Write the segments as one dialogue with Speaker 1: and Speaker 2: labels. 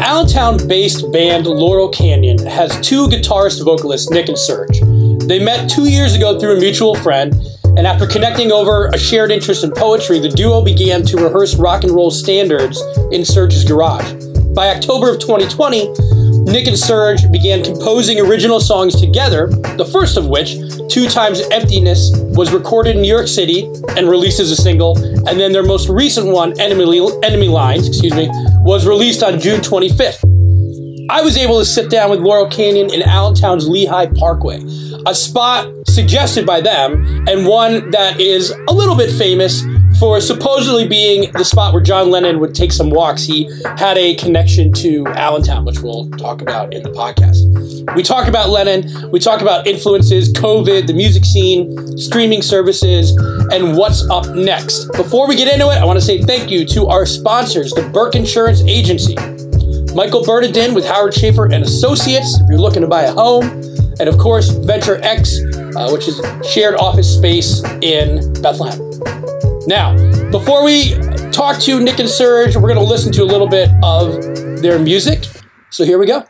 Speaker 1: Allentown-based band Laurel Canyon has two guitarist-vocalists, Nick and Serg. They met 2 years ago through a mutual friend, and after connecting over a shared interest in poetry, the duo began to rehearse rock and roll standards in Serg's garage. By October of 2020, Nick and Serg began composing original songs together, the first of which, Times Emptiness, was recorded in New York City and released as a single, and then their most recent one, Enemy Lines, was released on June 25th. I was able to sit down with Laurel Canyon in Allentown's Lehigh Parkway, a spot suggested by them, and one that is a little bit famous for supposedly being the spot where John Lennon would take some walks. He had a connection to Allentown, which we'll talk about in the podcast. We talk about Lennon, we talk about influences, COVID, the music scene, streaming services, and what's up next. Before we get into it, I want to say thank you to our sponsors, the Burke Insurance Agency, Michael Bernardin with Howard Schaefer and Associates, if you're looking to buy a home, and of course, Venture X, which is shared office space in Bethlehem. Now, before we talk to Nick and Serg, we're going to listen to a little bit of their music. So here we go.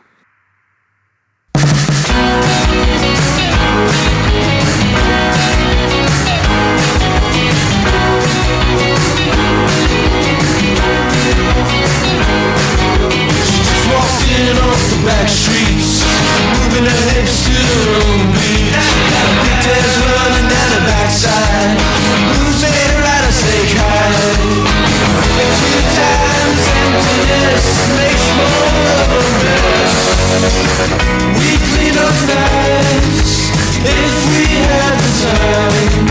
Speaker 2: Back streets, moving her hips to the room beat. Big tails running down the backside. Who's made her out of snake hide? 2 times emptiness makes more of a mess. We clean up nice if we had the time.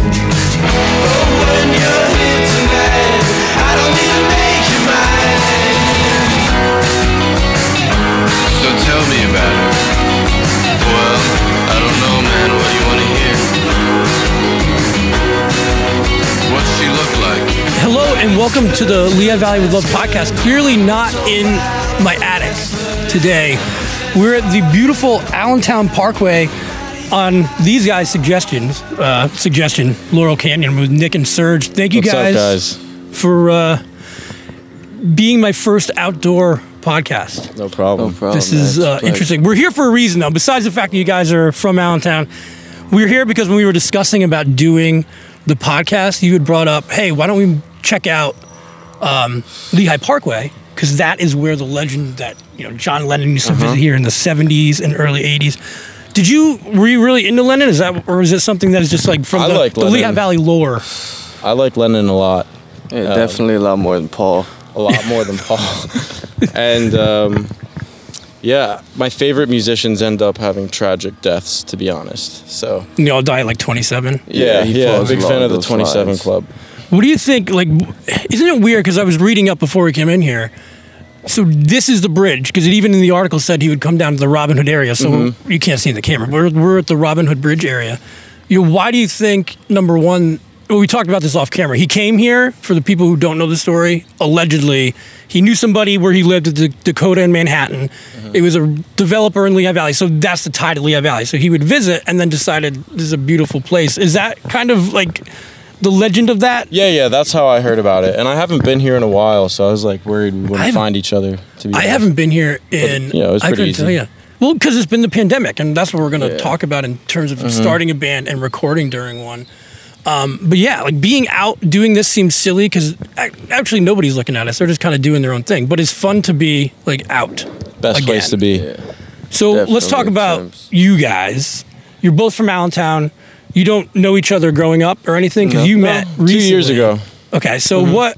Speaker 2: But when you're here tonight, I don't need to make you mine. So tell me about her. Well, I don't know, man. What do you want to hear? What's she look like?
Speaker 1: Hello and welcome to the Lehigh Valley with Love podcast. Clearly not in my attic today. We're at the beautiful Allentown Parkway on these guys' suggestion, Laurel Canyon with Nick and Serg. Thank you guys for being my first outdoor podcast.
Speaker 3: No problem.
Speaker 1: This is interesting. We're here for a reason, though. Besides the fact that you guys are from Allentown, we're here because when we were discussing about doing the podcast, you had brought up, hey, why don't we check out Lehigh Parkway? Because that is where the legend that John Lennon used to visit here in the 70s and early 80s. Were you really into Lennon? Or is it something that is just like from the Lehigh Valley lore?
Speaker 3: I like Lennon a lot.
Speaker 4: Yeah, definitely a lot more than Paul.
Speaker 3: A lot more than Paul. And yeah, my favorite musicians end up having tragic deaths, to be honest. So
Speaker 1: you all die at like 27.
Speaker 3: Yeah, big fan of the 27 Club.
Speaker 1: What do you think? Like, isn't it weird? Because I was reading up before we came in here. So this is the bridge, because even in the article said he would come down to the Robin Hood area. So you can't see the camera. We're at the Robin Hood Bridge area. Why do you think, number one? Well, we talked about this off camera. He came here, for the people who don't know the story, allegedly. He knew somebody where he lived at the Dakota in Manhattan. It was a developer in Lehigh Valley, so that's the tie to Lehigh Valley. So he would visit and then decided this is a beautiful place. Is that kind of like the legend of that?
Speaker 3: Yeah, that's how I heard about it. And I haven't been here in a while, so I was like worried we wouldn't find each other.
Speaker 1: I haven't been here in,
Speaker 3: it was pretty easy.
Speaker 1: Tell you. Well, because it's been the pandemic, and that's what we're going to talk about in terms of starting a band and recording during one. But yeah, like being out doing this seems silly because actually nobody's looking at us. They're just kind of doing their own thing. But it's fun to be like out.
Speaker 3: Best place to be.
Speaker 4: Yeah.
Speaker 1: So let's talk about you guys. You're both from Allentown. You don't know each other growing up or anything because you met recently.
Speaker 3: 2 years ago.
Speaker 1: Okay, so what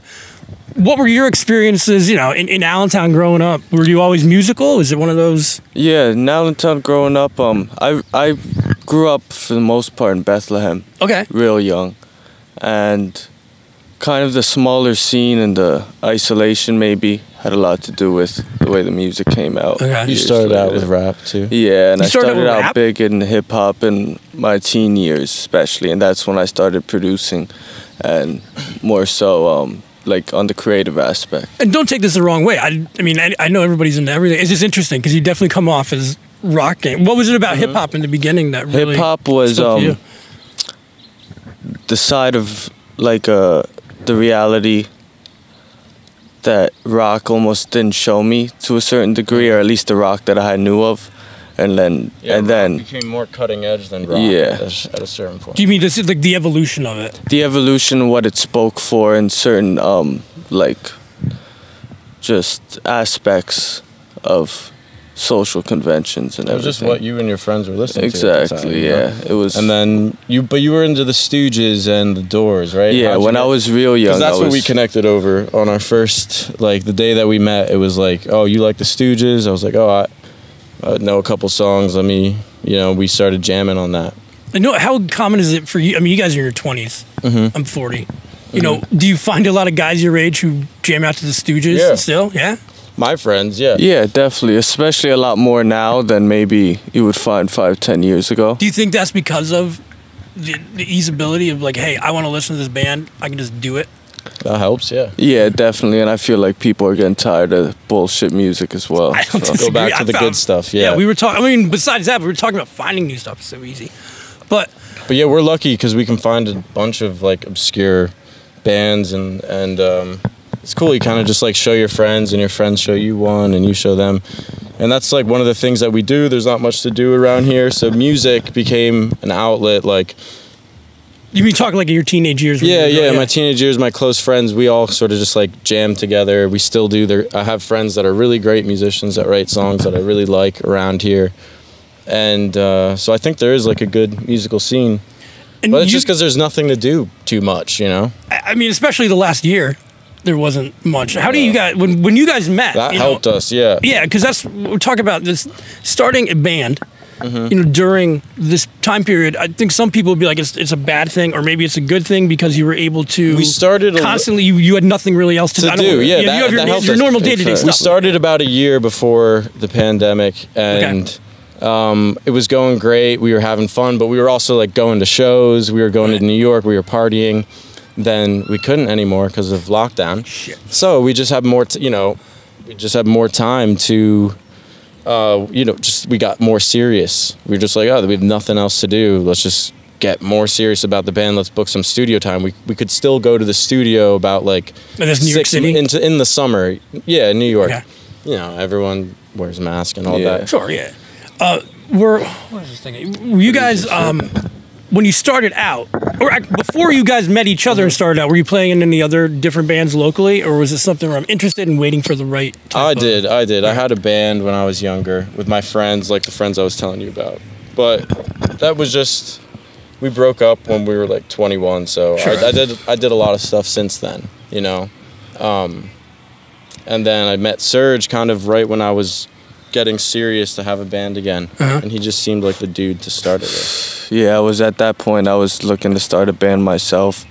Speaker 1: were your experiences, in Allentown growing up? Were you always musical? Was it one of those?
Speaker 4: Yeah, in Allentown growing up, I grew up for the most part in Bethlehem.
Speaker 1: Okay.
Speaker 4: Real young. And kind of the smaller scene and the isolation maybe had a lot to do with the way the music came out.
Speaker 1: Okay.
Speaker 3: You started out with rap too.
Speaker 4: Yeah, and I started out
Speaker 1: rap?
Speaker 4: big in hip hop in my teen years especially, and that's when I started producing and more so like on the creative aspect.
Speaker 1: And don't take this the wrong way. I mean, I know everybody's into everything. It's just interesting because you definitely come off as rocking. What was it about hip hop in the beginning that really
Speaker 4: hip hop was
Speaker 1: spoke to you?
Speaker 4: the side of like the reality that rock almost didn't show me to a certain degree, or at least the rock that I knew of. And then,
Speaker 3: became more cutting edge than rock.
Speaker 4: Yeah.
Speaker 3: At a certain point.
Speaker 1: Do you mean this is like the evolution of it?
Speaker 4: The evolution, what it spoke for, and certain like just aspects of social conventions and
Speaker 3: it was
Speaker 4: everything.
Speaker 3: just what you and your friends were listening to.
Speaker 4: Exactly, yeah. It was.
Speaker 3: And then you were into the Stooges and the Doors, right?
Speaker 4: Yeah, when I was real young.
Speaker 3: Because that's what we connected over on our first, like the day that we met. It was like, oh, you like the Stooges? I was like, oh, I know a couple songs. Let me, we started jamming on that.
Speaker 1: I know, how common is it for you? I mean, you guys are in your 20s.
Speaker 3: Mm-hmm.
Speaker 1: I'm 40. Do you find a lot of guys your age who jam out to the Stooges still? Yeah?
Speaker 3: My friends, yeah.
Speaker 4: Yeah, definitely. Especially a lot more now than maybe you would find 5-10 years ago.
Speaker 1: Do you think that's because of the easeability of like, hey, I want to listen to this band, I can just do it?
Speaker 3: That helps, yeah.
Speaker 4: Yeah, definitely. And I feel like people are getting tired of bullshit music as well.
Speaker 1: I don't
Speaker 3: Go back to the good stuff, yeah.
Speaker 1: Yeah, we were talking, I mean, besides that, we were talking about finding new stuff. It's so easy. But
Speaker 3: yeah, we're lucky because we can find a bunch of like obscure bands and it's cool. You kind of just like show your friends and your friends show you one and you show them. And that's like one of the things that we do. There's not much to do around here. So music became an outlet. Like,
Speaker 1: you mean talking like in your teenage years?
Speaker 3: Yeah, my teenage years, my close friends, we all sort of just like jam together. We still do. I have friends that are really great musicians that write songs that I really like around here. And so I think there is like a good musical scene. And but it's just because there's nothing to do too much,
Speaker 1: I mean, especially the last year, there wasn't much. How do you guys, when you guys met?
Speaker 3: That helped us, yeah.
Speaker 1: Yeah, because we're talking about this, starting a band, during this time period. I think some people would be like, it's a bad thing, or maybe it's a good thing because you were able to. We started constantly. You had nothing really else to do.
Speaker 3: Yeah,
Speaker 1: you have your normal day-to-day stuff.
Speaker 3: We started about a year before the pandemic, and it was going great. We were having fun, but we were also like going to shows. We were going to New York. We were partying. Then we couldn't anymore because of lockdown. Shit. So we just had more. We just had more time to. We got more serious. We were just like, oh, we have nothing else to do. Let's just get more serious about the band. Let's book some studio time. We could still go to the studio about like
Speaker 1: New York City?
Speaker 3: in the summer. Yeah, New York. Okay. Everyone wears masks and all that.
Speaker 1: Sure, yeah. What was I just thinking? Were you guys when you started out, or before you guys met each other and started out, were you playing in any other different bands locally, or was it something where I'm interested in waiting for the right time?
Speaker 3: I did. I had a band when I was younger with my friends, like the friends I was telling you about. But that was just, we broke up when we were like 21, so sure. I did a lot of stuff since then, and then I met Serg kind of right when I was getting serious to have a band again, and he just seemed like the dude to start it with.
Speaker 4: Yeah, I was at that point. I was looking to start a band myself,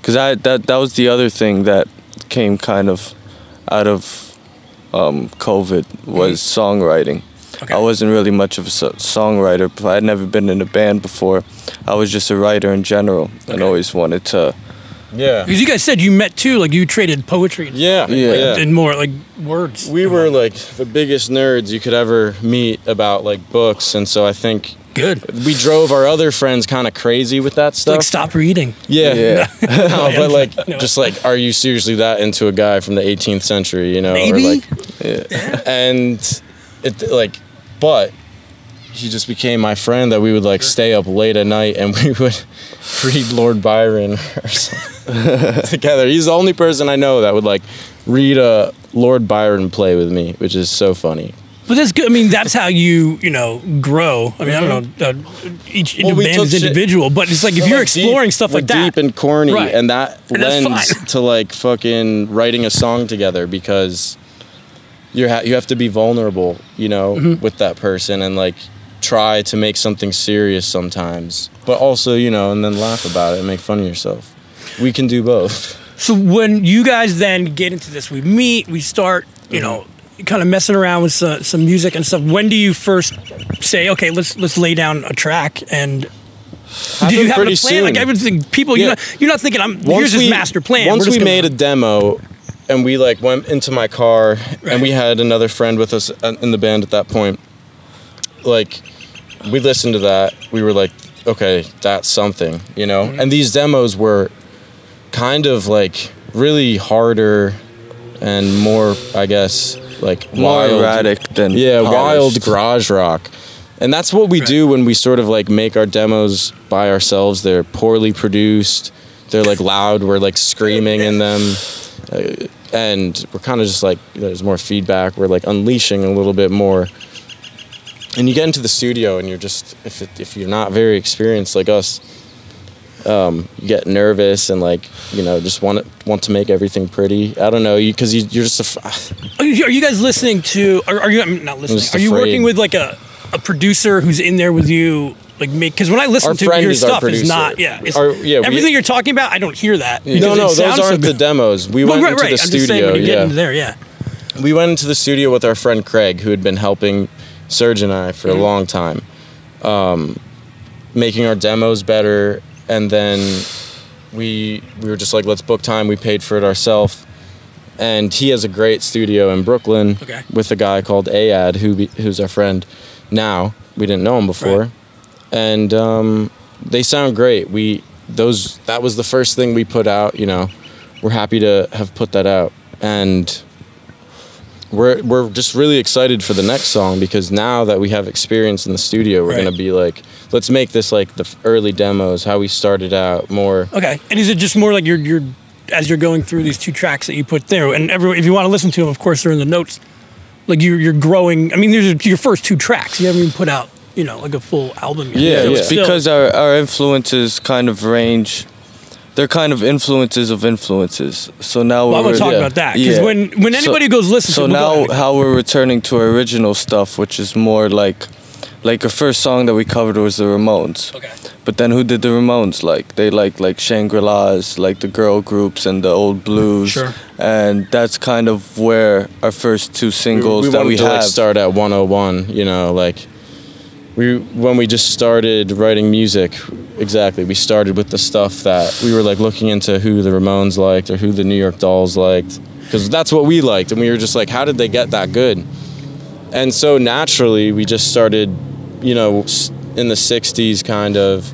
Speaker 4: because that was the other thing that came kind of out of COVID was songwriting. Okay. I wasn't really much of a songwriter. I had never been in a band before. I was just a writer in general, and always wanted to.
Speaker 3: Yeah.
Speaker 1: Because you guys said you met too, like you traded poetry. And more like words.
Speaker 3: We were like the biggest nerds you could ever meet about like books, and so I think we drove our other friends kind of crazy with that stuff.
Speaker 1: Like stop reading.
Speaker 3: Yeah. No, but like just like, are you seriously that into a guy from the 18th century?
Speaker 1: Maybe.
Speaker 3: Or like, and it like, but he just became my friend that we would like stay up late at night and we would read Lord Byron or something together. He's the only person I know that would like read a Lord Byron play with me, which is so funny.
Speaker 1: But that's good. I mean, that's how you grow. I mean, I don't know. Each band is individual, but it's like if you're exploring stuff like that,
Speaker 3: deep and corny, and that lends to like fucking writing a song together because you have to be vulnerable, with that person and like try to make something serious sometimes, but also and then laugh about it and make fun of yourself. We can do both.
Speaker 1: So when you guys then get into this, we meet, we start, kind of messing around with some music and stuff. When do you first say, okay, let's lay down a track? And did you have a plan?
Speaker 3: Soon.
Speaker 1: Like I would think people, you're not thinking here's this master plan.
Speaker 3: Once we made a demo, and we like went into my car, and we had another friend with us in the band at that point. Like we listened to that, we were like, okay, that's something, And these demos were kind of like really harder and more, I guess, like
Speaker 4: more
Speaker 3: wild,
Speaker 4: erratic than
Speaker 3: wild
Speaker 4: polished.
Speaker 3: garage rock. And that's what we do when we sort of like make our demos by ourselves. They're poorly produced. They're like loud. We're like screaming in them. And we're kind of just like, there's more feedback. We're like unleashing a little bit more. And you get into the studio and you're just, if you're not very experienced like us, you get nervous and like, just want to make everything pretty. I don't know, because you're just
Speaker 1: Are you guys listening to, are you, I'm not listening, are you working with like a producer who's in there with you? Like because when I listen to your stuff, it's not, everything you're talking about, I don't hear that.
Speaker 3: No, those aren't the demos. We went into the studio.
Speaker 1: When you get into there,
Speaker 3: we went into the studio with our friend Craig, who had been helping Serg and I for a long time, making our demos better. And then we were just like, let's book time. We paid for it ourselves. And he has a great studio in Brooklyn with a guy called Ayad, who's our friend now. We didn't know him before. Right. And they sound great. That was the first thing we put out, We're happy to have put that out. And we're just really excited for the next song, because now that we have experience in the studio, we're going to be like, let's make this like the early demos, how we started out more. Okay.
Speaker 1: And is it just more like you're as you're going through these 2 tracks that you put there, and if you want to listen to them, of course, they're in the notes, like you're growing. I mean, there's your first 2 tracks. You haven't even put out, like a full album yet.
Speaker 4: Yeah, it's because our influences kind of range. They're kind of influences of influences. So now
Speaker 1: I'm going to talk about that, because when anybody goes listen
Speaker 4: to it, now how we're returning to our original stuff, which is more like our first song that we covered was the Ramones. Okay. But then who did the Ramones like? They like Shangri-La's, like the girl groups and the old blues. Sure. And that's kind of where our first 2 singles that we
Speaker 3: have. Like start at 101, like when we just started writing music, we started with the stuff that we were like looking into who the Ramones liked or who the New York Dolls liked, because that's what we liked, and we were just like, how did they get that good? And so naturally we just started, in the 60s kind of,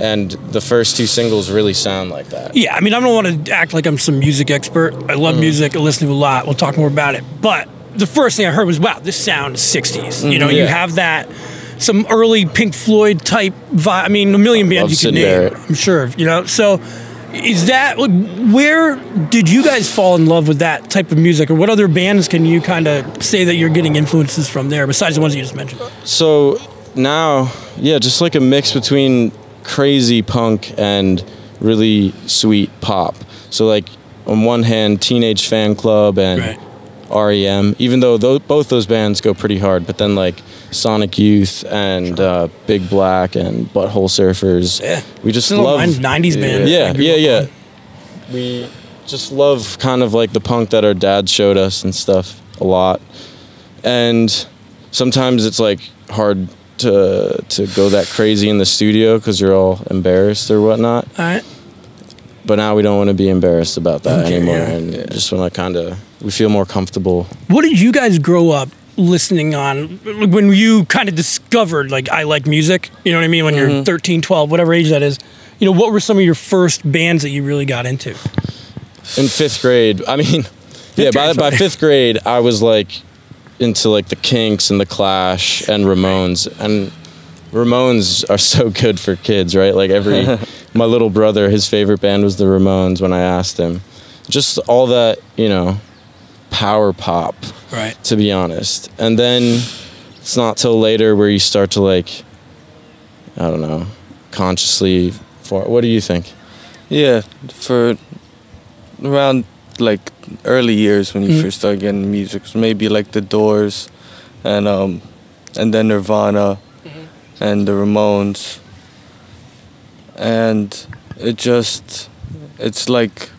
Speaker 3: and the first 2 singles really sound like that. Yeah, I mean, I don't want to act like I'm some music expert. I love music, I listen to a lot, we'll talk more about it, but the first thing I heard was, wow, this sounds 60s. You have that, some early Pink Floyd type vibe. I mean, a million bands you could name, I'm sure, so is that, where did you guys fall in love with that type of music, or what other bands can you kind of say that you're getting influences from there, besides the ones you just mentioned? So now, just like a mix between crazy punk and really sweet pop. So like on one hand, Teenage Fan Club and REM, even though both those bands go pretty hard, but then like Sonic Youth and Big Black and Butthole Surfers. Yeah. We just love 90s band. Yeah. We just love kind of like the punk that our dad showed us and stuff a lot. And sometimes it's like hard to go that crazy in the studio because you're all embarrassed or whatnot. All right. But now we don't want to be embarrassed about that anymore, and just want to we feel more comfortable. What did you guys grow up listening on when you kind of discovered, like, I like music? You know what I mean? When you're 13, 12, whatever age that is. What were some of your first bands that you really got into? In 5th grade. I mean, by 5th grade, I was like into like the Kinks and the Clash and Ramones, and Ramones are so good for kids, right? Like my little brother, his favorite band was the Ramones when I asked him. Just all that, power pop, right? To be honest. And then it's not till later where you start to like, I don't know, consciously. What do you think? Yeah, for around like early years when you first start getting music, maybe like the Doors, and then Nirvana, and the Ramones, and it's like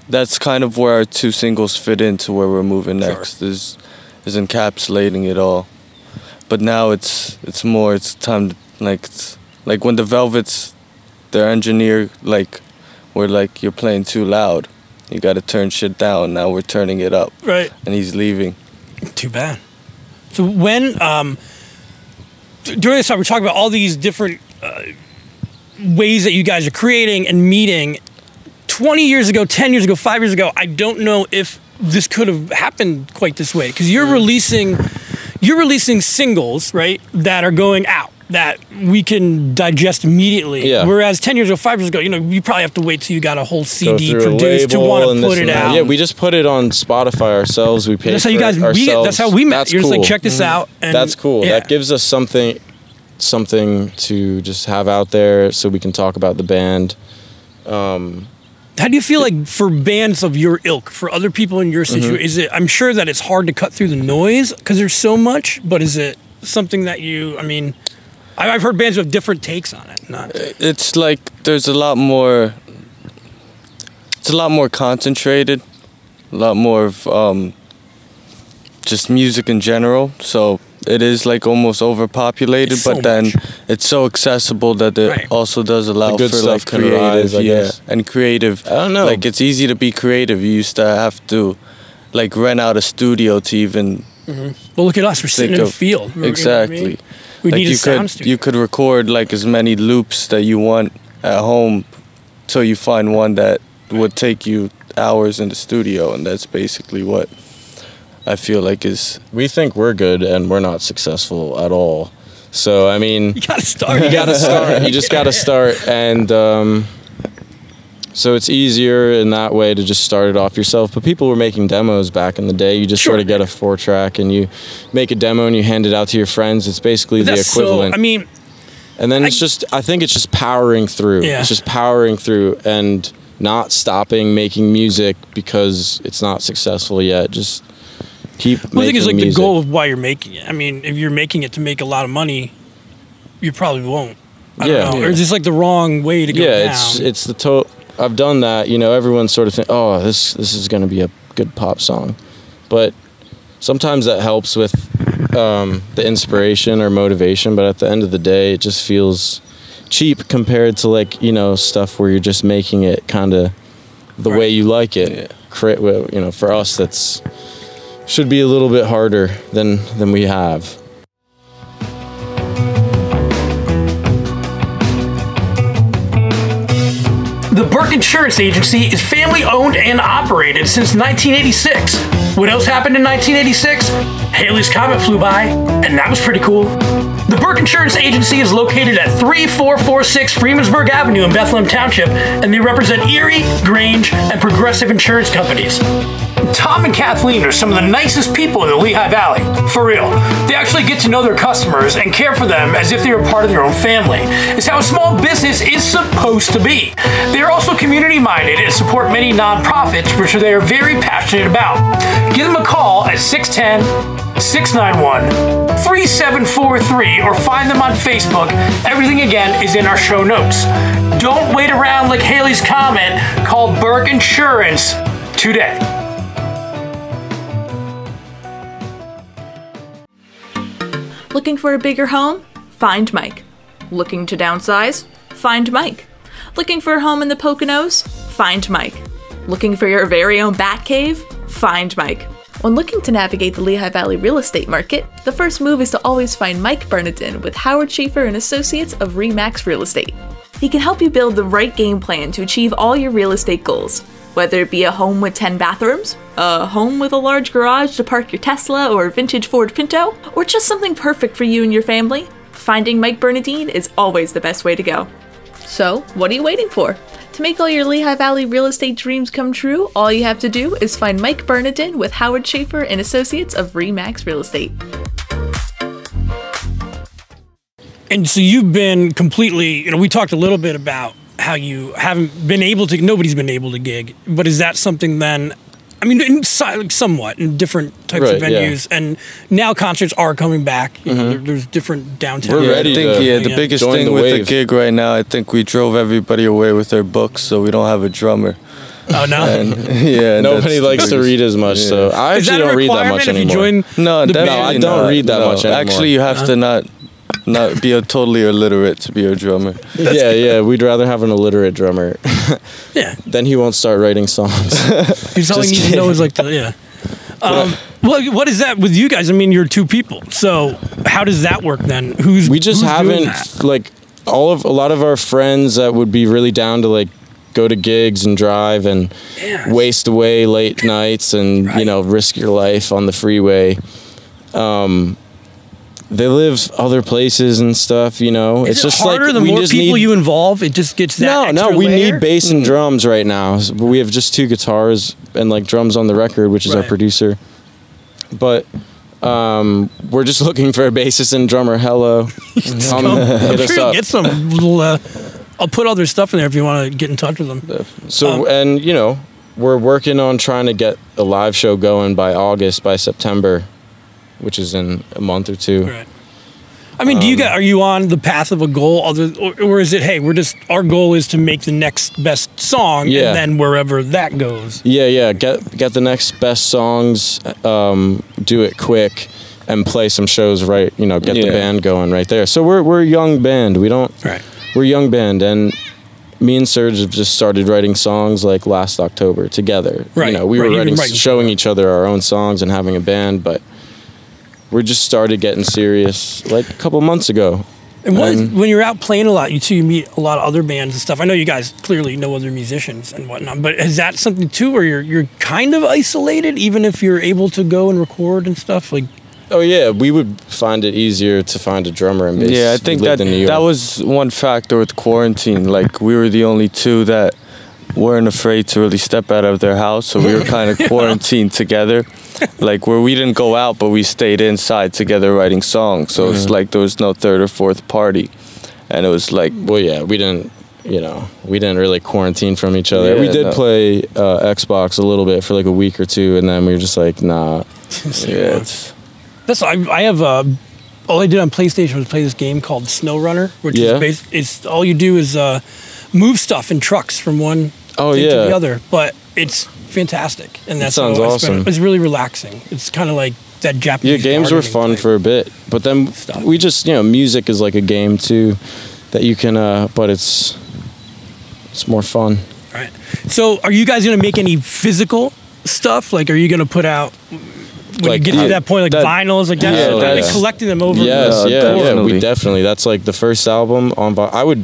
Speaker 3: that's kind of where our 2 singles fit into where we're moving next. Is encapsulating it all. But now it's time to like when the Velvets, their engineer, like, we're like, you're playing too loud, you got to turn shit down. Now we're turning it up, right? And he's leaving. Too bad. So when during this time we're talking about all these different ways that you guys are creating and meeting. 20 years ago, 10 years ago, 5 years ago, I don't know if
Speaker 1: this could have happened quite this way, because you're releasing singles, right, that are going out, that we can digest immediately.
Speaker 3: Yeah.
Speaker 1: Whereas 10 years ago, 5 years ago, you probably have to wait till you got a whole CD produced to want to put it out.
Speaker 3: Yeah, we just put it on Spotify ourselves. We paid
Speaker 1: that's how you guys
Speaker 3: ourselves.
Speaker 1: that's how we met.
Speaker 3: That's
Speaker 1: You're
Speaker 3: cool.
Speaker 1: just like, check this out. And
Speaker 3: that's cool.
Speaker 1: Yeah.
Speaker 3: That gives us something to just have out there so we can talk about the band.
Speaker 1: How do you feel like for bands of your ilk, for other people in your situation, is it, I'm sure that it's hard to cut through the noise because there's so much, but is it something that I've heard bands with different takes on it.
Speaker 4: It's like there's a lot more. It's a lot more concentrated, a lot more of just music in general. So it is like almost overpopulated,
Speaker 1: It's so
Speaker 4: but then
Speaker 1: much.
Speaker 4: it's so accessible that it also does allow
Speaker 3: good
Speaker 4: for
Speaker 3: stuff
Speaker 4: like
Speaker 3: can
Speaker 4: creative,
Speaker 3: rise, I guess.
Speaker 4: and creative.
Speaker 3: I don't know.
Speaker 4: Like it's easy to be creative. You used to have to like rent out a studio to even.
Speaker 1: Well, look at us. We're sitting in a field.
Speaker 4: Exactly.
Speaker 1: You know what I mean? We
Speaker 4: like
Speaker 1: need a sound studio.
Speaker 4: you could record like as many loops that you want at home till you find one that would take you hours in the studio, and that's basically what I feel like is.
Speaker 3: We think we're good and we're not successful at all. So I mean,
Speaker 1: You gotta start.
Speaker 3: you gotta start. You just gotta start, and so it's easier in that way to just start it off yourself. But people were making demos back in the day. You just sort of get a 4-track and you make a demo and you hand it out to your friends. It's basically the equivalent. And then I think it's just powering through.
Speaker 1: Yeah.
Speaker 3: It's just powering through and not stopping making music because it's not successful yet. Just keep making music.
Speaker 1: I think it's like the goal of why you're making it. I mean, if you're making it to make a lot of money, you probably won't. I don't know. Or it's just like the wrong way to go down.
Speaker 3: Yeah, it's the I've done that. Everyone sort of think, oh, this is going to be a good pop song. But sometimes that helps with the inspiration or motivation. But at the end of the day, it just feels cheap compared to like, stuff where you're just making it kind of the way you like it. Yeah. For us, that's should be a little bit harder than we have.
Speaker 1: The Burke Insurance Agency is family owned and operated since 1986. What else happened in 1986? Halley's Comet flew by, and that was pretty cool. The Burke Insurance Agency is located at 3446 Freemansburg Avenue in Bethlehem Township, and they represent Erie, Grange, and Progressive Insurance Companies. Tom and Kathleen are some of the nicest people in the Lehigh Valley. For real. They actually get to know their customers and care for them as if they were part of their own family. It's how a small business is supposed to be. They are also community-minded and support many nonprofits, which they are very passionate about. Give them a call at 610-691-3743 or find them on Facebook. Everything, again, is in our show notes. Don't wait around like Halley's Comet. Call Burke Insurance today.
Speaker 5: Looking for a bigger home? Find Mike. Looking to downsize? Find Mike. Looking for a home in the Poconos? Find Mike. Looking for your very own bat cave? Find Mike. When looking to navigate the Lehigh Valley real estate market, the first move is to always find Mike Bernardin with Howard Schaefer and Associates of RE/MAX Real Estate. He can help you build the right game plan to achieve all your real estate goals. Whether it be a home with 10 bathrooms, a home with a large garage to park your Tesla or vintage Ford Pinto, or just something perfect for you and your family, finding Mike Bernardin is always the best way to go. So, what are you waiting for? To make all your Lehigh Valley real estate dreams come true, all you have to do is find Mike Bernardin with Howard Schaefer and Associates of RE/MAX Real Estate.
Speaker 1: And so you've been completely, we talked a little bit about how you haven't been able to, nobody's been able to gig, but is that something then, somewhat in different types of venues, and now concerts are coming back, there's different downtown.
Speaker 3: We're ready
Speaker 4: the biggest thing with the gig right now, I think we drove everybody away with their books, so we don't have a drummer.
Speaker 1: Oh, no?
Speaker 4: And
Speaker 3: nobody likes to read as much, so I actually don't read that much anymore.
Speaker 4: No,
Speaker 3: I don't read that much anymore.
Speaker 4: Actually, you have to not be totally illiterate to be a drummer.
Speaker 3: Yeah, we'd rather have an illiterate drummer.
Speaker 1: Yeah.
Speaker 3: Then he won't start writing songs.
Speaker 1: He's all he needs to know is what is that with you guys? I mean, you're two people, so how does that work then?
Speaker 3: We just haven't, like, a lot of our friends that would be really down to, like, go to gigs and drive and waste away late nights and you know, risk your life on the freeway. They live other places and stuff, you know.
Speaker 6: Is
Speaker 3: it's
Speaker 6: it
Speaker 3: just
Speaker 6: harder
Speaker 3: like
Speaker 6: the more people you involve, it just gets that extra
Speaker 3: we
Speaker 6: layer?
Speaker 3: need bass and drums right now. We have just 2 guitars and like drums on the record, which is our producer. But we're just looking for a bassist and drummer. Hello, hit us up.
Speaker 6: Get some. I'll put all their stuff in there if you want to get in touch with them.
Speaker 3: So and you know, we're working on trying to get a live show going by September, which is in a month or 2.
Speaker 6: Right. I mean, are you on the path of a goal, or is it, hey, our goal is to make the next best song, and then wherever that goes? Yeah.
Speaker 3: Get the next best songs, do it quick, and play some shows right. You know, get the band going right there. So we're a young band. We're a young band, and me and Serge have just started writing songs like last October together. Right. You know, we were showing each other our own songs and having a band, but we just started getting serious like a couple months ago.
Speaker 6: And when you're out playing a lot, you meet a lot of other bands and stuff. I know you guys clearly know other musicians and whatnot, but is that something too where you're kind of isolated, even if you're able to go and record and stuff? Like,
Speaker 3: oh yeah, we would find it easier to find a drummer and bass.
Speaker 4: Yeah, I think that was one factor with quarantine. Like, we were the only 2 that weren't afraid to really step out of their house, so we were kind of quarantined together, like where we didn't go out, but we stayed inside together writing songs. So it's like there was no 3rd or 4th party, and it was like,
Speaker 3: well, yeah, we didn't really quarantine from each other.
Speaker 4: Yeah,
Speaker 3: we did play Xbox a little bit for like a week or 2, and then we were just like, nah.
Speaker 6: I have all I did on PlayStation was play this game called Snow Runner, which is it's all you do is move stuff in trucks from one thing to the other, but it's fantastic, and that
Speaker 3: sounds awesome.
Speaker 6: It's really relaxing. It's kind of like that Japanese.
Speaker 3: Yeah, games were fun for a bit, but then we just, you know, music is like a game too, that you can, but it's more fun.
Speaker 6: Right. So, are you guys gonna make any physical stuff? Like, are you gonna put out? When you get to that point, like vinyls, like that, collecting them over.
Speaker 3: Yes, we definitely. That's like the first album on. I would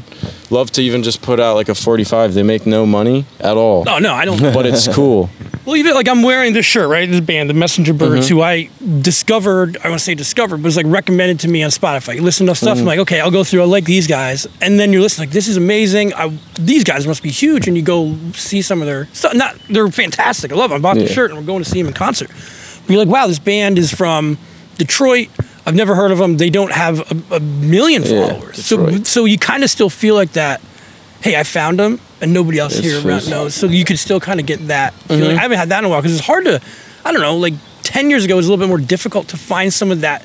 Speaker 3: love to even just put out like a 45. They make no money at all.
Speaker 6: Oh no, I don't.
Speaker 3: But it's cool.
Speaker 6: Well, even like I'm wearing this shirt, right? This band, the Messenger Birds, who I discovered. I want to say discovered, but it was like recommended to me on Spotify. You listen to stuff, I'm like, okay, I'll go through. I like these guys, and then you're listening, like, this is amazing. These guys must be huge, and you go see some of their stuff. They're fantastic. I love them. I bought the shirt, and we're going to see them in concert. You're like, wow, this band is from Detroit. I've never heard of them. They don't have a million followers. So you kind of still feel like that, hey, I found them, and nobody else here around knows. So you could still kind of get that feeling. I haven't had that in a while, because it's hard to, I don't know, like 10 years ago, it was a little bit more difficult to find some of that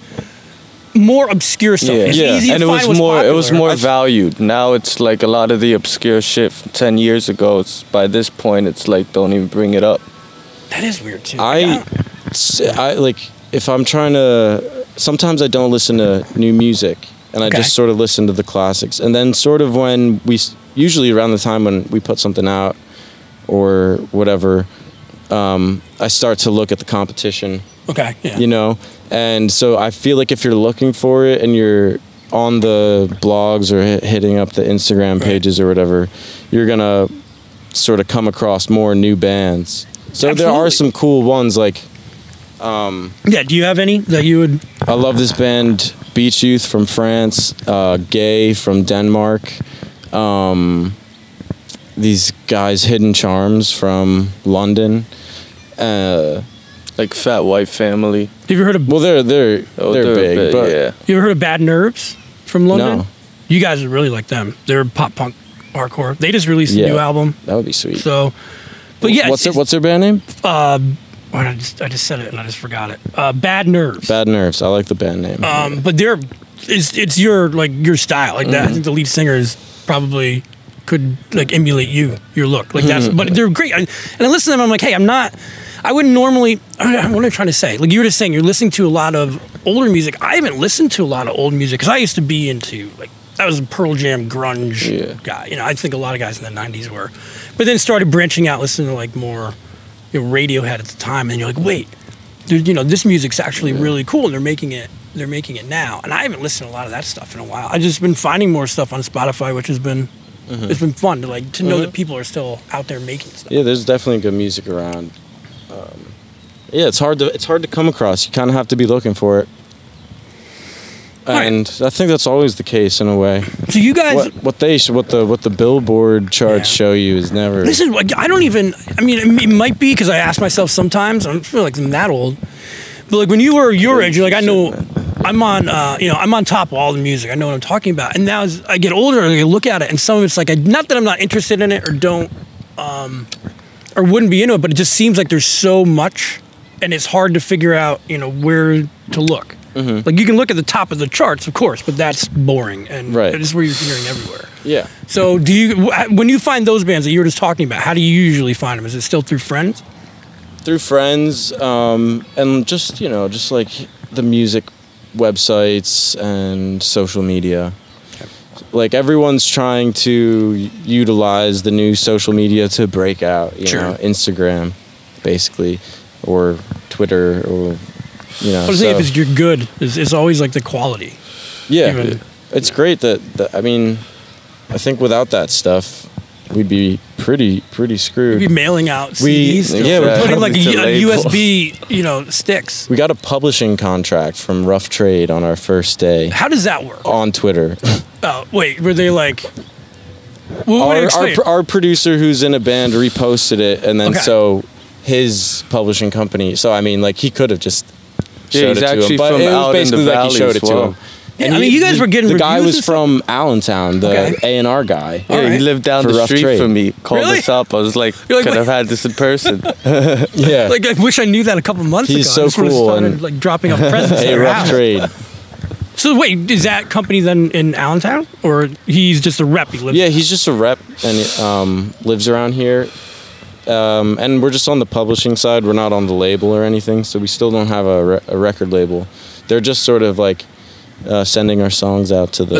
Speaker 6: more obscure stuff. It's easy
Speaker 4: and
Speaker 6: to find
Speaker 4: it was more valued. Now it's like a lot of the obscure shit from 10 years ago, by this point, it's like, don't even bring it up.
Speaker 6: That is weird, too.
Speaker 3: I like, if I'm trying to, sometimes I don't listen to new music, and I just sort of listen to the classics. And then sort of when usually around the time when we put something out or whatever, I start to look at the competition.
Speaker 6: Okay, yeah.
Speaker 3: You know? And so I feel like if you're looking for it and you're on the blogs or hitting up the Instagram pages or whatever, you're going to sort of come across more new bands. So there are some cool ones, like...
Speaker 6: do you have any that you would...
Speaker 3: I love this band, Beach Youth from France, Gay from Denmark, these guys, Hidden Charms from London,
Speaker 4: like Fat White Family.
Speaker 6: Have you ever heard of...
Speaker 3: Well, they're big, but...
Speaker 4: Yeah.
Speaker 6: You ever heard of Bad Nerves from London?
Speaker 3: No.
Speaker 6: You guys would really like them. They're pop punk hardcore. They just released a new album.
Speaker 3: That would be sweet.
Speaker 6: So, but yeah...
Speaker 3: What's their band name?
Speaker 6: I just said it and I just forgot it. Bad Nerves.
Speaker 3: Bad Nerves. I like the band name.
Speaker 6: But it's your style. Like that. I think the lead singer is probably could like emulate your look. Like that's. But they're great. And I listen to them. I'm like, hey, I wouldn't normally. What am I trying to say? Like you were just saying, you're listening to a lot of older music. I haven't listened to a lot of old music because I used to be into like. I was a Pearl Jam grunge guy. You know, I think a lot of guys in the 90s were. But then started branching out, listening to like more. Radiohead at the time, and you're like, wait, this music's actually really cool, and they're making it now. And I haven't listened to a lot of that stuff in a while. I've just been finding more stuff on Spotify, which has been It's been fun to know that people are still out there making stuff.
Speaker 3: Yeah, there's definitely good music around. Yeah, it's hard to come across. You kind of have to be looking for it. And I think that's always the case in a way.
Speaker 6: So you guys,
Speaker 3: what the Billboard charts show you is never.
Speaker 6: This is like I don't even. I mean, it might be because I ask myself sometimes. I don't feel like I'm that old, but like when you were your age, you're like I know I'm on. I'm on top of all the music. I know what I'm talking about. And now as I get older, I look at it, and some of it's like not that I'm not interested in it or don't, or wouldn't be into it, but it just seems like there's so much, and it's hard to figure out where to look. Like you can look at the top of the charts, of course, but that's boring, and it's where you're hearing everywhere.
Speaker 3: Yeah.
Speaker 6: So when you find those bands that you were just talking about, how do you usually find them? Is it still through friends?
Speaker 3: Through friends, and just like the music websites and social media. Like everyone's trying to utilize the new social media to break out. You know, Instagram, basically, or Twitter, or.
Speaker 6: But the thing if you're good, it's always like the quality.
Speaker 3: Yeah, it's great that I mean, I think without that stuff, we'd be pretty screwed.
Speaker 6: We'd be mailing out CDs. We're putting like a USB, sticks.
Speaker 3: We got a publishing contract from Rough Trade on our first day.
Speaker 6: How does that work?
Speaker 3: On Twitter.
Speaker 6: Oh, wait, were they like...
Speaker 3: Our producer who's in a band reposted it, and then so his publishing company, so I mean, like he could have just... showed it to him, but it was basically like he showed it to him.
Speaker 6: And you guys were getting
Speaker 3: the guy was from Allentown, the A&R guy.
Speaker 4: Yeah, he lived down the street from me. Called us up. I was like, could have had this in person.
Speaker 3: Yeah,
Speaker 6: like I wish I knew that a couple months ago.
Speaker 3: He's so cool
Speaker 6: and like dropping off presents.
Speaker 3: A Rough Trade.
Speaker 6: So wait, is that company then in Allentown, or he's just a rep?
Speaker 3: He's just a rep and lives around here. And we're just on the publishing side. We're not on the label or anything, so we still don't have a record label. They're just sort of like sending our songs out to the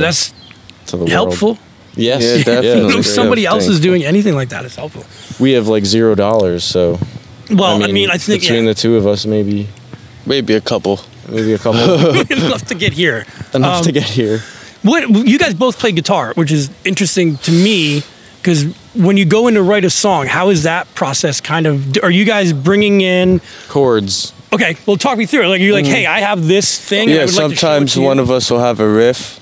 Speaker 3: world.
Speaker 6: Helpful.
Speaker 3: Yes,
Speaker 4: yeah, definitely.
Speaker 6: If somebody else is doing anything like that, it's helpful.
Speaker 3: We have like $0, so.
Speaker 6: Well, I mean, I think
Speaker 3: between the two of us, maybe
Speaker 4: a couple.
Speaker 6: Enough to get here.
Speaker 3: Enough to get here.
Speaker 6: What you guys both play guitar, which is interesting to me. Because when you go in to write a song, how is that process kind of... Are you guys bringing in...
Speaker 3: Chords.
Speaker 6: Okay, well, talk me through it. Like, you're like, hey, I have this thing.
Speaker 4: Yeah, sometimes one of us will have a riff,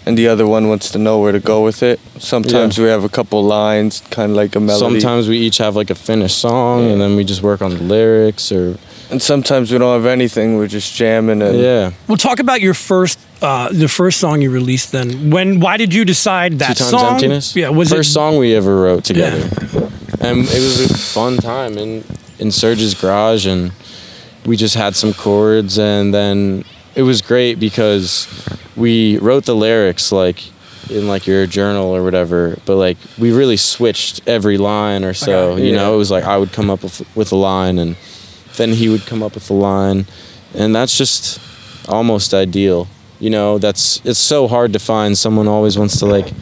Speaker 4: and the other one wants to know where to go with it. Sometimes we have a couple lines, kind of like a melody.
Speaker 3: Sometimes we each have like a finished song, and then we just work on the lyrics, or...
Speaker 4: And sometimes we don't have anything. We're just jamming. And
Speaker 6: Well, talk about your the first song you released. Then, why did you decide that
Speaker 3: Times
Speaker 6: song?
Speaker 3: Emptiness.
Speaker 6: Yeah, was
Speaker 3: first song we ever wrote together, and it was a fun time in Serg's garage, and we just had some chords, and then it was great because we wrote the lyrics like in like your journal or whatever, but like we really switched every line or so. You know, it was like I would come up with a line, and then he would come up with a line, and that's just almost ideal. You know, it's so hard to find. Someone always wants to like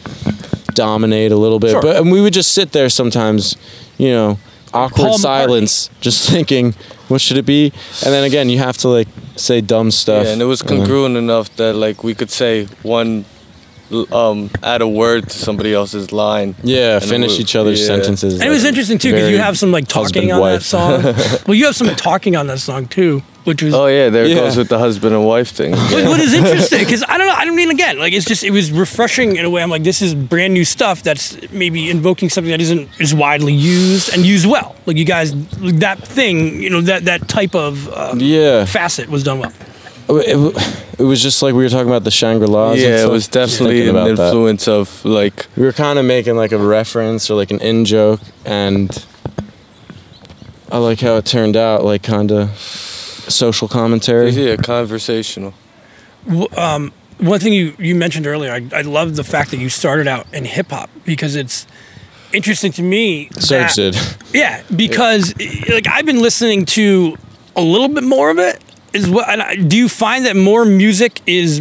Speaker 3: dominate a little bit, but we would just sit there sometimes, awkward silence, just thinking, what should it be? And then again, you have to like say dumb stuff.
Speaker 4: Yeah, and it was congruent enough that like we could say one, add a word to somebody else's line.
Speaker 3: Yeah, finish each other's sentences.
Speaker 6: And it was interesting too because you have some like talking on that song. Well, you have some talking on that song too, which was
Speaker 4: there it goes with the husband and wife thing.
Speaker 6: What is interesting because I don't know. I don't mean again like it was refreshing in a way. I'm like, this is brand new stuff that's maybe invoking something that isn't as widely used and used well. Like you guys, that thing, that type of facet was done well.
Speaker 3: It was just like we were talking about the Shangri-Las.
Speaker 4: Yeah, it was definitely an influence of like...
Speaker 3: We were kind of making like a reference or like an in-joke, and I like how it turned out, like kind of social commentary.
Speaker 4: Yeah, conversational.
Speaker 6: One thing you mentioned earlier, I love the fact that you started out in hip-hop because it's interesting to me.
Speaker 3: Serg did.
Speaker 6: Yeah, because like I've been listening to a little bit more of it. Do you find that more music is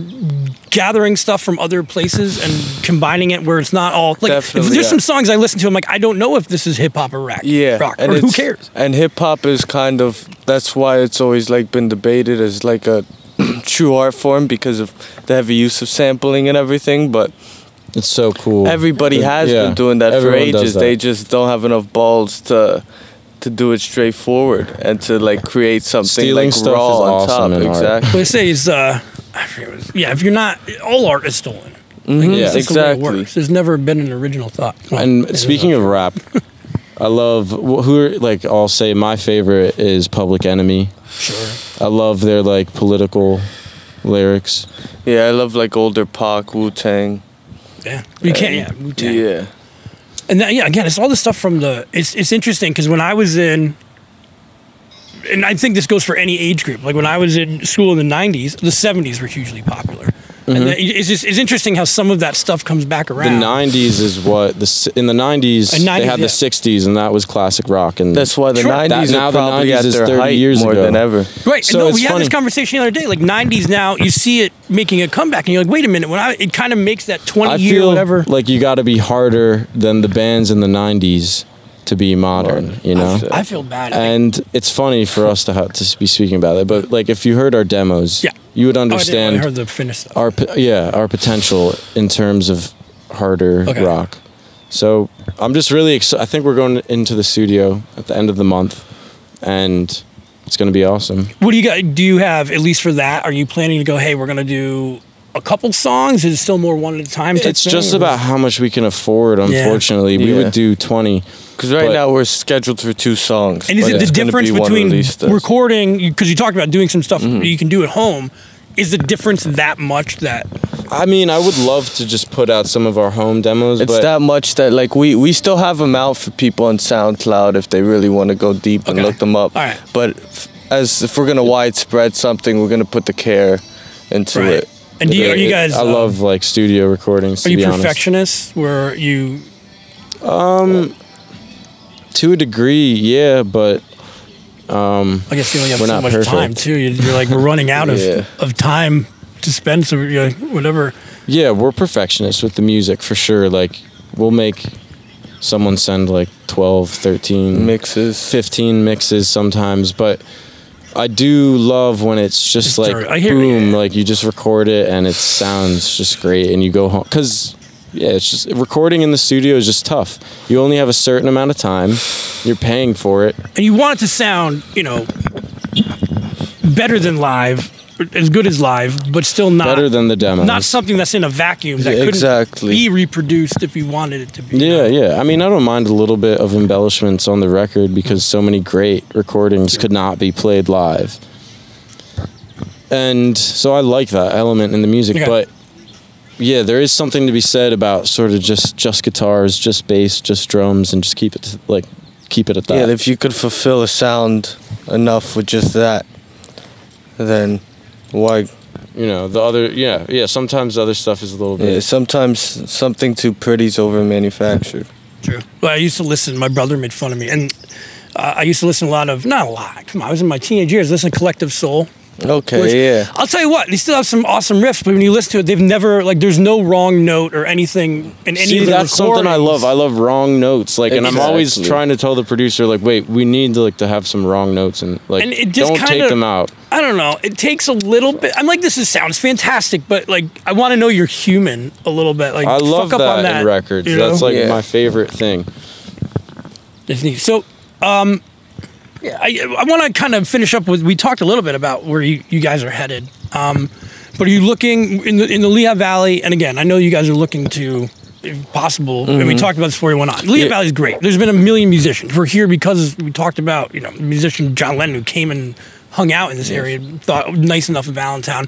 Speaker 6: gathering stuff from other places and combining it where it's not all like
Speaker 4: Definitely,
Speaker 6: if there's some songs I listen to, I'm like, I don't know if this is hip hop or rock. Rock,
Speaker 4: and
Speaker 6: or who cares?
Speaker 4: And hip hop is kind of, that's why it's always like been debated as like a true art form because of the heavy use of sampling and everything, but
Speaker 3: It's so cool.
Speaker 4: Everybody has been doing that for ages. They just don't have enough balls to do it straightforward and to like create something
Speaker 3: Stealing
Speaker 4: like
Speaker 3: stuff
Speaker 4: raw
Speaker 3: is
Speaker 4: on
Speaker 3: awesome
Speaker 4: top.
Speaker 3: in art.
Speaker 4: Exactly.
Speaker 6: But I say is I forget what it was. Yeah, if you're not, all art is stolen.
Speaker 3: Yeah,
Speaker 6: That's the way it works. There's never been an original thought.
Speaker 3: And speaking of rap, I love I'll say my favorite is Public Enemy.
Speaker 6: Sure.
Speaker 3: I love their like political lyrics.
Speaker 4: Yeah, I love like older Pac, Wu-Tang.
Speaker 6: Yeah, you can't. Yeah, Wu-Tang.
Speaker 4: Yeah.
Speaker 6: And then, again, it's all the stuff from the. It's interesting because when I was in, and I think this goes for any age group. Like when I was in school in the '90s, the '70s were hugely popular. And then it's interesting how some of that stuff comes back around.
Speaker 3: The '90s is what in the '90s they had the '60s, and that was classic rock. And
Speaker 4: that's why the '90s
Speaker 3: now
Speaker 4: are
Speaker 3: the
Speaker 4: probably
Speaker 3: 90s
Speaker 4: at
Speaker 3: is
Speaker 4: their
Speaker 3: 30
Speaker 4: height
Speaker 3: years
Speaker 4: more
Speaker 3: ago.
Speaker 4: than ever.
Speaker 6: Right.
Speaker 3: So
Speaker 6: No,
Speaker 3: it's
Speaker 6: we had
Speaker 3: funny.
Speaker 6: this conversation the other day. Like '90s now, you see it making a comeback, and you're like, wait a minute. It kind of makes that 20-year whatever.
Speaker 3: Like you got to be harder than the bands in the '90s to be modern. You know.
Speaker 6: I feel bad.
Speaker 3: And it's funny for us to be speaking about it, but like if you heard our demos, you would understand.
Speaker 6: I heard the finished stuff.
Speaker 3: our potential in terms of harder rock. So I'm just really excited. I think we're going into the studio at the end of the month, and it's going to be awesome.
Speaker 6: What do you got? Do you have, at least for that, are you planning to go, hey, we're going to do a couple songs? Is it still more one at a time?
Speaker 3: It's just about how much we can afford, unfortunately. We would do 20.
Speaker 4: Because right now we're scheduled for 2 songs.
Speaker 6: And is it the difference between recording, because you talked about doing some stuff you can do at home, is the difference that much that...
Speaker 3: I mean, I would love to just put out some of our home demos,
Speaker 4: it's that much that like we still have them out for people on SoundCloud if they really want to go deep and look them up.
Speaker 6: All right.
Speaker 4: But if we're going to widespread something, we're going to put the care into it.
Speaker 6: And are you guys...
Speaker 3: I love like studio recordings, to be honest.
Speaker 6: Are you perfectionists? Where you...
Speaker 3: To a degree, yeah, but
Speaker 6: I guess you only have
Speaker 3: we're
Speaker 6: so
Speaker 3: not
Speaker 6: much
Speaker 3: perfect.
Speaker 6: time too. You're like, we're running out of time to spend, so you're like, whatever.
Speaker 3: Yeah, we're perfectionists with the music for sure. Like we'll make someone send like 12, 13
Speaker 4: mixes,
Speaker 3: 15 mixes sometimes, but I do love when it's just like boom, like you just record it and it sounds just great and you go home, because it's just recording in the studio is just tough. You only have a certain amount of time. You're paying for it.
Speaker 6: And you want it to sound, better than live, as good as live, but still not...
Speaker 3: Better than the demos.
Speaker 6: Not something that's in a vacuum that couldn't be reproduced if you wanted it to be.
Speaker 3: Yeah. I mean, I don't mind a little bit of embellishments on the record because so many great recordings could not be played live. And so I like that element in the music, but... Yeah, there is something to be said about sort of just guitars, just bass, just drums, and just keep it at that.
Speaker 4: Yeah, if you could fulfill a sound enough with just that, then why?
Speaker 3: The other, sometimes the other stuff is a little bit...
Speaker 4: Yeah, sometimes something too pretty's over-manufactured.
Speaker 6: True. Well, I used to listen, my brother made fun of me, and I used to listen to not a lot, come on, I was in my teenage years, listening to Collective Soul.
Speaker 4: Okay,
Speaker 6: I'll tell you what, they still have some awesome riffs, but when you listen to it, they've never, there's no wrong note or anything in any of the
Speaker 3: that's something I love. I love wrong notes. And I'm always trying to tell the producer, wait, we need to have some wrong notes and
Speaker 6: it just
Speaker 3: don't take them out.
Speaker 6: I don't know. It takes a little bit. I'm like, sounds fantastic, but I want to know you're human a little bit.
Speaker 3: I love
Speaker 6: fuck up on that
Speaker 3: in records. That's my favorite thing.
Speaker 6: It's neat. So, I want to kind of finish up with, we talked a little bit about where you guys are headed. But are you looking in the Lehigh Valley? And again, I know you guys are looking to, if possible, and we talked about this before we went on. Lehigh Valley is great. There's been a million musicians. We're here because we talked about, musician John Lennon who came and hung out in this area, thought nice enough of Allentown.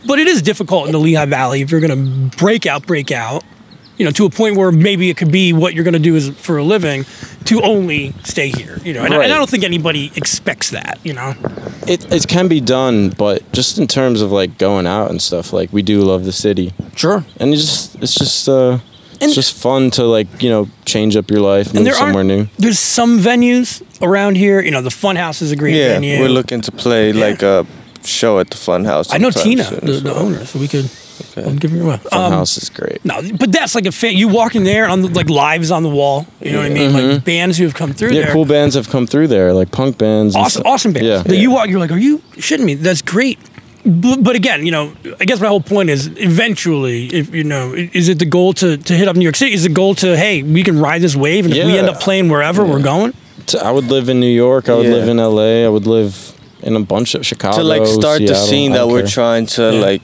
Speaker 6: But it is difficult in the Lehigh Valley if you're going to break out, to a point where maybe it could be what you're going to do for a living, to only stay here, And I don't think anybody expects that,
Speaker 3: It can be done, but just in terms of going out and stuff, we do love the city.
Speaker 6: Sure.
Speaker 3: And it's just fun to change up your life, move somewhere new.
Speaker 6: There's some venues around here, the Funhouse is a great venue.
Speaker 4: Yeah, we're looking to play a show at the Funhouse.
Speaker 6: I know Tina, the owner, so we could... I'll give you a
Speaker 3: Funhouse is great.
Speaker 6: No, but that's a fan. You walk in there on lives on the wall. You know what I mean? Bands who have come through there.
Speaker 3: Yeah, cool bands have come through there, punk bands.
Speaker 6: Awesome bands.
Speaker 3: Yeah.
Speaker 6: That you walk, you're like, are you shitting me? That's great. But again, you know, I guess my whole point is eventually, if you know, is it the goal to hit up New York City? Is the goal to, hey, we can ride this wave, and if we end up playing wherever we're going?
Speaker 3: I would live in New York. I would live in LA. I would live in a bunch of Chicago.
Speaker 4: To like start
Speaker 3: Seattle,
Speaker 4: the scene that we're trying to like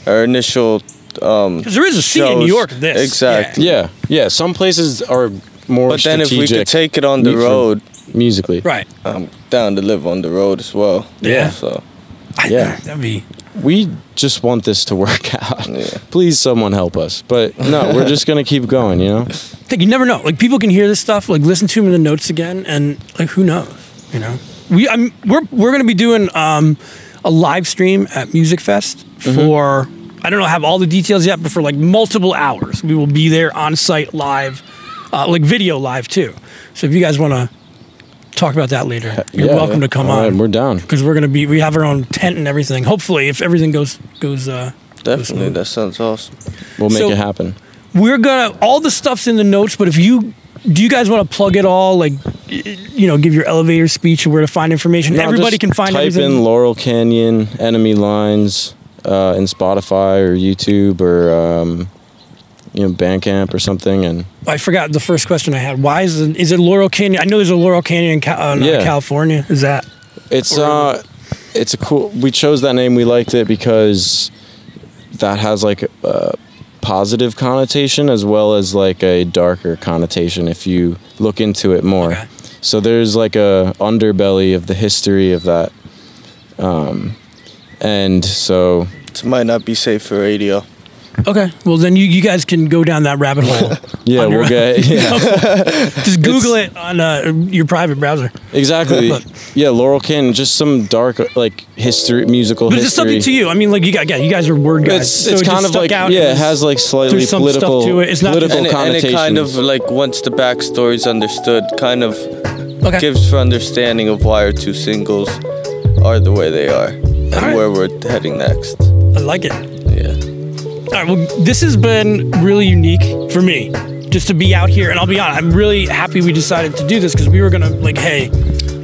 Speaker 4: our initial.
Speaker 6: Because there is a scene in New York of this.
Speaker 4: Exactly.
Speaker 3: Yeah. Some places are more.
Speaker 4: But then if we could take it on the road
Speaker 3: musically,
Speaker 6: right?
Speaker 4: I'm down to live on the road as well.
Speaker 6: Yeah.
Speaker 4: So.
Speaker 6: That'd be.
Speaker 3: We just want this to work out. Please, someone help us. But no, we're just gonna keep going. You know.
Speaker 6: Like you never know. Like people can hear this stuff, like listen to them in the notes again, and like who knows? You know. We're gonna be doing a live stream at Music Fest for. I don't know, have all the details yet, but for like multiple hours, we will be there on site live, like video live too. So if you guys want to talk about that later, you're welcome to come on.
Speaker 3: We're down
Speaker 6: because we have our own tent and everything. Hopefully, if everything goes
Speaker 4: definitely, that sounds awesome.
Speaker 3: We'll make it happen.
Speaker 6: We're gonna all the stuff's in the notes, but do you guys want to plug it all? Like, you know, give your elevator speech of where to find information. Everybody can find everything.
Speaker 3: Type in Laurel Canyon, Enemy Lines. In Spotify or YouTube or Bandcamp or something, and
Speaker 6: I forgot the first question I had. Why is it Laurel Canyon? I know there's a Laurel Canyon in California. Is that?
Speaker 3: It's a cool. We chose that name. We liked it because that has like a positive connotation as well as like a darker connotation if you look into it more. Okay. So there's like a underbelly of the history of that. And so
Speaker 4: it might not be safe for radio.
Speaker 6: Okay, well then you guys can go down that rabbit hole.
Speaker 3: We'll get
Speaker 6: just Google it on your private browser.
Speaker 3: Exactly. Laurel Canyon, just some dark like musical history.
Speaker 6: But it's something to you. I mean, like you guys are word guys.
Speaker 3: It's kind of like it has like slightly political
Speaker 6: stuff to it. It's not
Speaker 3: political connotations.
Speaker 4: And it kind of like once the backstory is understood, kind of gives for understanding of why our two singles are the way they are. And where we're heading next.
Speaker 6: I like it.
Speaker 4: Yeah.
Speaker 6: All right, well, this has been really unique for me, just to be out here. And I'll be honest, I'm really happy we decided to do this because we were going to, like, hey,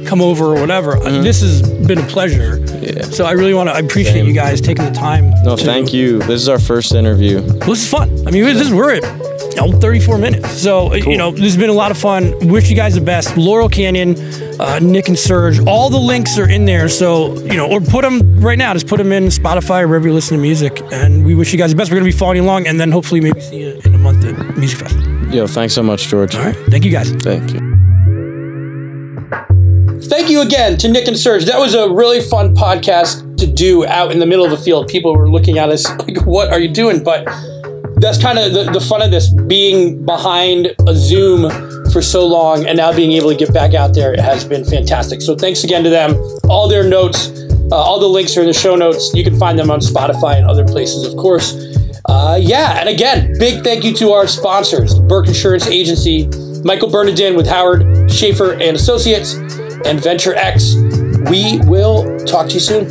Speaker 6: come over or whatever. This has been a pleasure. Yeah. So I really I appreciate you guys taking the time.
Speaker 3: No, thank you. This is our first interview.
Speaker 6: Well, this is fun. I mean, we're at 34 minutes. So, cool. You know, this has been a lot of fun. Wish you guys the best. Laurel Canyon, Nick and Serg, all the links are in there. So, you know, or put them right now. Just put them in Spotify or wherever you listen to music. And we wish you guys the best. We're going to be following along and then hopefully maybe see you in a month at Music Fest.
Speaker 3: Yo, thanks so much, George.
Speaker 6: All right. Thank you guys.
Speaker 3: Thank you.
Speaker 1: Thank you again to Nick and Serg. That was a really fun podcast to do out in the middle of the field. People were looking at us like, what are you doing? But that's kind of the fun of this, being behind a Zoom for so long and now being able to get back out there has been fantastic. So thanks again to them. All their notes, all the links are in the show notes. You can find them on Spotify and other places, of course. And again, big thank you to our sponsors, Burke Insurance Agency, Michael Bernardin with Howard Schaefer and Associates, and Venture X. We will talk to you soon.